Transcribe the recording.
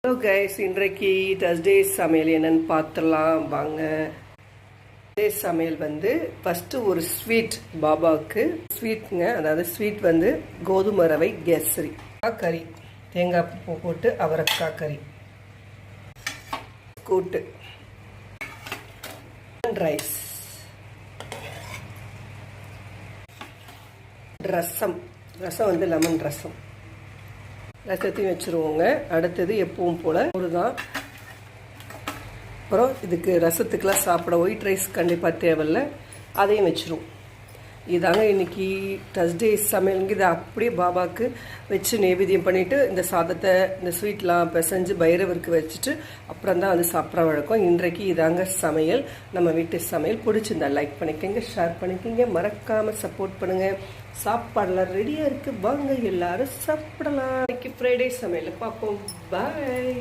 Hello guys, இன்றைக்கு Thursday சமையல் என்னன்னு பார்த்துடலாம் வாங்க. தர்ஸ்டே சமையல் ஃபஸ்ட்டு ஒரு ஸ்வீட் பாபாவுக்கு ஸ்வீட்டுங்க. அதாவது ஸ்வீட் கோதுமை ரவை கேசரி, கறி, தேங்காய் பூ போட்டு அவரைக்காய் கறி, கூட்டு, ரைஸ், ரசம் லெமன் ரசம். ரசத்தையும் வச்சுருவோங்க. அடுத்தது எப்பவும் போல் ஒரு தான். அப்புறம் இதுக்கு ரசத்துக்கெலாம் சாப்பிட ஒயிட் ரைஸ் கண்டிப்பாக தேவையில்லை, அதையும் வச்சுருவோம். இதாங்க இன்றைக்கி தர்ஸ்டே சமையலுங்க. இதை அப்படியே பாபாவுக்கு வச்சு நைவேத்தியம் பண்ணிவிட்டு இந்த சாதத்தை இந்த ஸ்வீட்லாம் பிசைஞ்சு பைரவருக்கு வச்சுட்டு அப்புறம் தான் சாப்பிட்ற வழக்கம். இன்றைக்கு இதாங்க சமையல். நம்ம வீட்டு சமையல் பிடிச்சிருந்தா லைக் பண்ணிக்கோங்க, ஷேர் பண்ணிக்கோங்க, மறக்காமல் சப்போர்ட் பண்ணுங்கள். சாப்பாடெல்லாம் ரெடியாக இருக்குது, வாங்க எல்லாரும் சாப்பிடலாம். இன்னைக்கு ஃப்ரைடே சமையல் பார்ப்போம். பாய்.